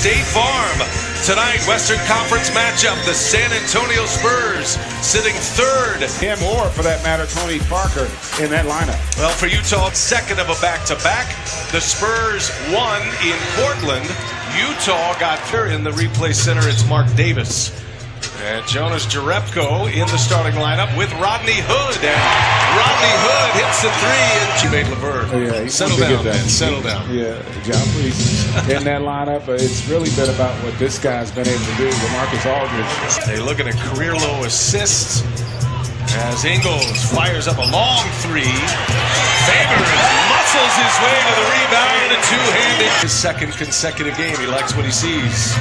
State Farm. Tonight, Western Conference matchup, the San Antonio Spurs sitting third. Him or, for that matter, Tony Parker in that lineup. Well, for Utah, second of a back-to-back. The Spurs won in Portland. Utah got third in the replay center. It's Mark Davis. And Jonas Jerebko in the starting lineup with Rodney Hood. And Rodney Hood hits the three, and Jermaine Laverne. Yeah, settle down, man. Settle down. Yeah, John Priest in that lineup. It's really been about what this guy's been able to do. LaMarcus Aldridge. They looking at career-low assists as Ingles fires up a long three. Favors muscles his way to the rebound and two-handed. His second consecutive game. He likes what he sees.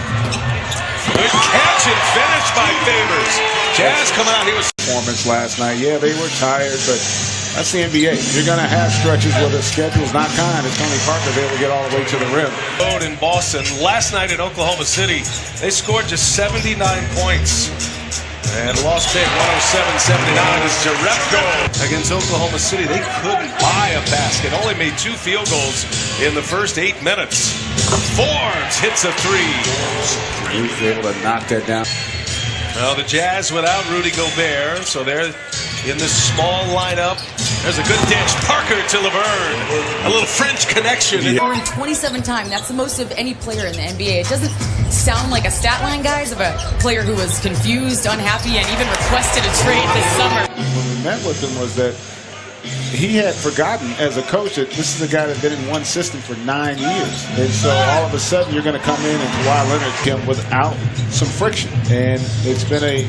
Good catch and finish by Favors. Jazz coming out. He was performance last night. Yeah, they were tired, but that's the NBA. You're going to have stretches where the schedule's not kind. As Tony Parker's able to get all the way to the rim. In Boston last night in Oklahoma City, they scored just 79 points. And lost big, 107-79 is Jerebko against Oklahoma City. They couldn't buy a basket. Only made 2 field goals in the first 8 minutes. Forbes hits a three. He was able to knock that down. Well, the Jazz without Rudy Gobert, so they're in this small lineup. There's a good dish. Parker to Laverne. A little French connection. Scoring 27 times. That's the most of any player in the NBA. It doesn't sound like a stat line, guys, of a player who was confused, unhappy, and even requested a trade this summer. When we met with him was that he had forgotten as a coach that this is a guy that's been in one system for 9 years. And so all of a sudden you're going to come in and Kawhi Leonard him without some friction. And it's been a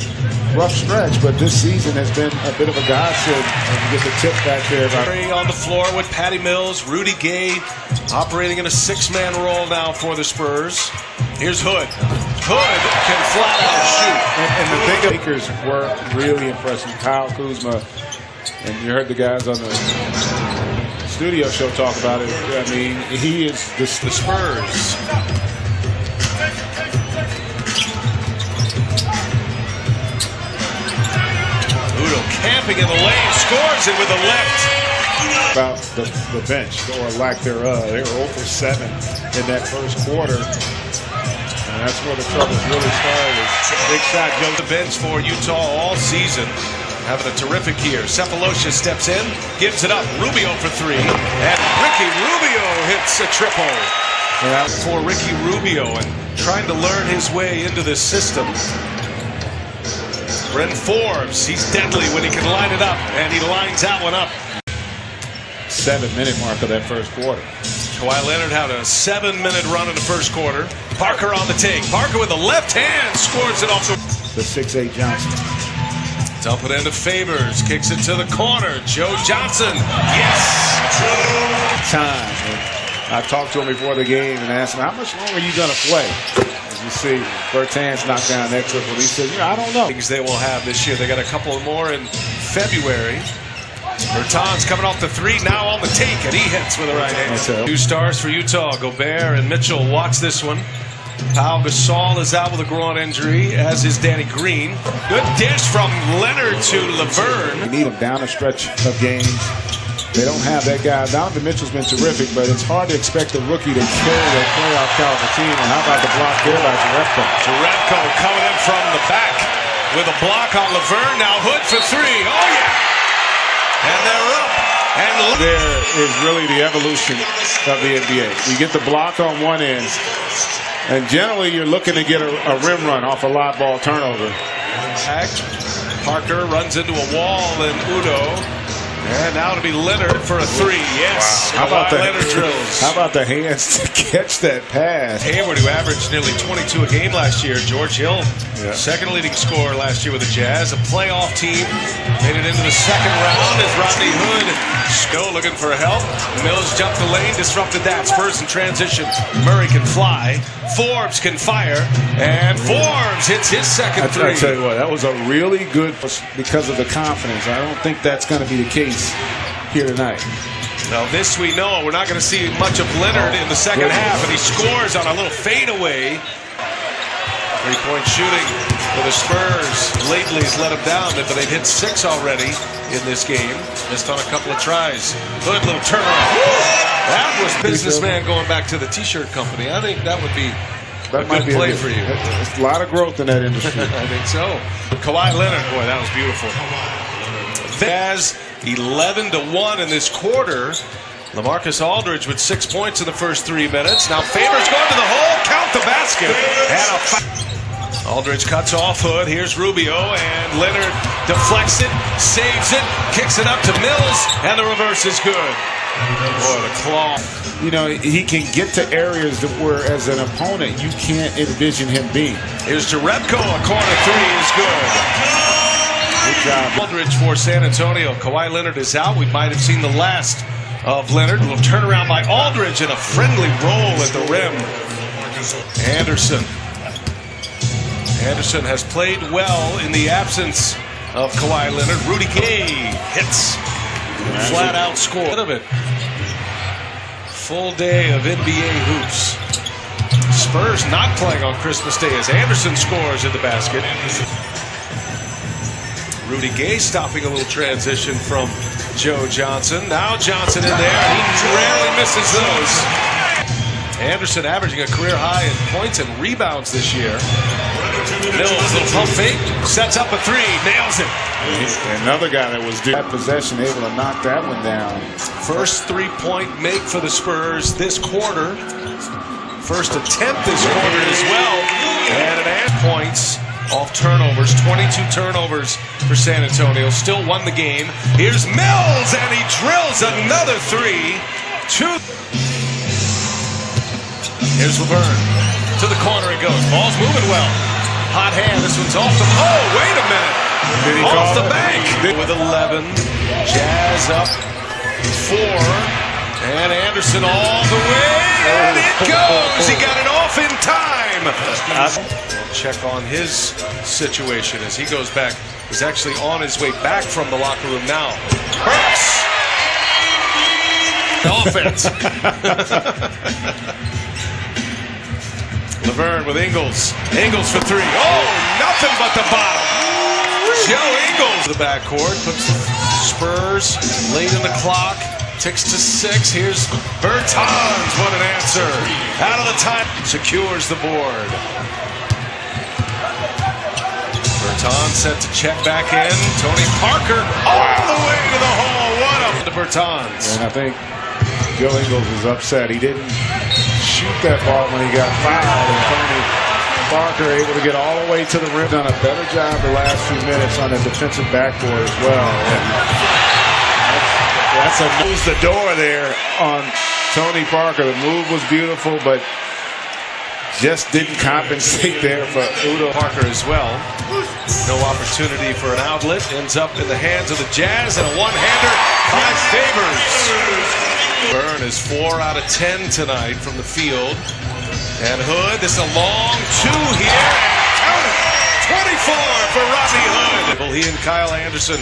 rough stretch, but this season has been a bit of a godsend. And you get the tip back there. On the floor with Patty Mills, Rudy Gay operating in a 6-man role now for the Spurs. Here's Hood. Hood can flat out shoot. And the thing of Lakers were really impressive. Kyle Kuzma. And you heard the guys on the studio show talk about it. I mean, he is the Spurs. Udo camping in the lane, scores it with the left. About the bench, or lack thereof. They were 0 for 7 in that first quarter. And that's where the troubles really started. Big shot goes to the bench for Utah all season. Having a terrific year. Cephalosha steps in, gives it up. Rubio for 3. And Ricky Rubio hits a triple. Yeah. For Ricky Rubio and trying to learn his way into this system. Bryn Forbes, he's deadly when he can line it up. And he lines that one up. 7-minute mark of that first quarter. Kawhi Leonard had a 7-minute run in the first quarter. Parker on the take. Parker with the left hand scores it off the 6'8 Johnson. Dump it into Favors, kicks it to the corner. Joe Johnson, yes! Time. And I talked to him before the game and asked him, how much longer are you going to play? As you see, Bertans knocked down that triple. He said, I don't know. Things they will have this year. They got a couple more in February. Bertans coming off the 3, now on the take, and he hits with the right hand. 2 stars for Utah. Gobert and Mitchell watch this one. Pau Gasol is out with a groin injury, as is Danny Green. Good dish from Leonard to Laverne. You need him down a stretch of games. They don't have that guy. Donovan Mitchell's been terrific, but it's hard to expect a rookie to carry a playoff caliber team. And how about the block there by Jerebko? Jerebko coming in from the back with a block on Laverne. Now Hood for 3. Oh, yeah. And they're up. And there is really the evolution of the NBA. You get the block on one end. And generally, you're looking to get a rim run off a live ball turnover. Parker runs into a wall, and Udo. And now to be Leonard for a 3. Yes. Wow. Leonard drills. How about the hands to catch that pass? Hayward, who averaged nearly 22 a game last year. George Hill, second leading scorer last year with the Jazz. A playoff team. Made it into the second round as Rodney Hood still looking for help. Mills jumped the lane, disrupted that. Spurs in transition. Murray can fly. Forbes can fire. And Forbes hits his second 3. I tell you what, that was a really good because of the confidence. I don't think that's going to be the case here tonight. Now this we know. We're not going to see much of Leonard in the second half, and he scores on a little fadeaway. 3-point shooting for the Spurs. Lately has let him down, but they've hit 6 already in this game. Missed on a couple of tries. Good little turnaround. That was businessman going back to the T-shirt company. I think that would be That might be play for you. There's a lot of growth in that industry. I think so. Kawhi Leonard, boy, that was beautiful. Jazz 11-1 in this quarter. LaMarcus Aldridge with 6 points in the first 3 minutes. Now Favors going to the hole. Count the basket. And Aldridge cuts off Hood. Here's Rubio, and Leonard deflects it, saves it, kicks it up to Mills, and the reverse is good. Boy, the claw. You know, he can get to areas that where, as an opponent, you can't envision him being. Here's Jerebko. A corner three is good. Good job. Aldridge for San Antonio. Kawhi Leonard is out. We might have seen the last of Leonard. A little turnaround by Aldridge and a friendly roll at the rim. Anderson. Anderson has played well in the absence of Kawhi Leonard. Rudy Gay hits. Flat out score. Of it. Full day of NBA hoops. Spurs not playing on Christmas Day as Anderson scores in the basket. Rudy Gay stopping a little transition from Joe Johnson. Now Johnson in there. He rarely misses those. Anderson averaging a career high in points and rebounds this year. Mills, little pump fake, sets up a three, nails it. Another guy that was that possession able to knock that one down. First 3-point make for the Spurs this quarter. First attempt this quarter as well. And an and points off turnovers. 22 turnovers for San Antonio. Still won the game. Here's Mills, and he drills another three. Here's Laverne. To the corner it goes. Ball's moving well. Hot hand. This one's off the... Oh, wait a minute. Off the bank. With 11. Jazz up 4. And Anderson all the way. And it goes. He got it off in time. We'll check on his situation as he goes back. He's actually on his way back from the locker room now. Hurts. Offense. Laverne with Ingles. Ingles for three. Oh, nothing but the bottom. Joe Ingles. The backcourt puts the Spurs late in the clock. Ticks to 6. Here's Bertans. What an answer. Out of the time. Secures the board. Bertans set to check back in. Tony Parker all the way to the hole. What up to Bertans. And I think Joe Ingles is upset. He didn't shoot that ball when he got fouled, and Tony Parker able to get all the way to the rim. Done a better job the last few minutes on the defensive backboard as well. That's a lose the door there on Tony Parker. The move was beautiful, but just didn't compensate there for Udo Parker as well. No opportunity for an outlet. Ends up in the hands of the Jazz, and a one-hander by Favors. Burn is 4 out of 10 tonight from the field. And Hood, this is a long 2 here. Count it, 24 for Rodney Hood. He and Kyle Anderson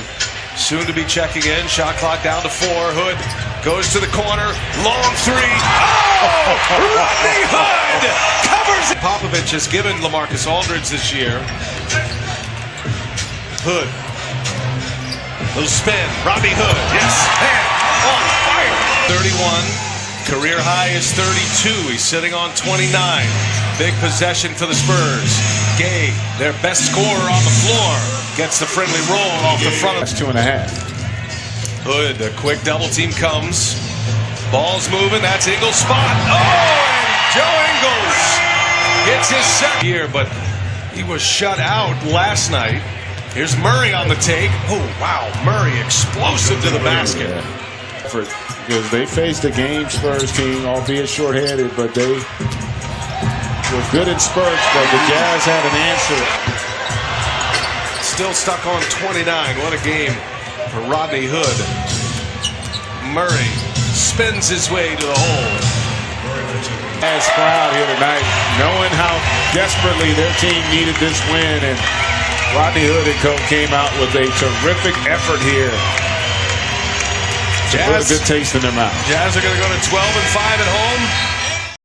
soon to be checking in. Shot clock down to 4. Hood goes to the corner. Long 3. Oh! Rodney Hood covers it. Popovich has given LaMarcus Aldridge this year. Hood. Little spin. Rodney Hood. Yes. And on fire. 31. Career high is 32. He's sitting on 29. Big possession for the Spurs. Gay, their best scorer on the floor, gets the friendly roll off the front of... That's 2.5. Hood, a quick double team comes. Ball's moving. That's Ingles' spot. Oh, and Joe Ingles gets his second here, but he was shut out last night. Here's Murray on the take. Oh, wow. Murray explosive to the basket. Because they faced a game Spurs team, albeit shorthanded, but they were good in spurts, but the Jazz had an answer. Still stuck on 29. What a game for Rodney Hood. Murray spins his way to the hole. Jazz crowd here tonight, knowing how desperately their team needed this win, and Rodney Hood and co came out with a terrific effort here. Jazz, put a good taste in their mouth. Jazz are going to go to 12-5 at home.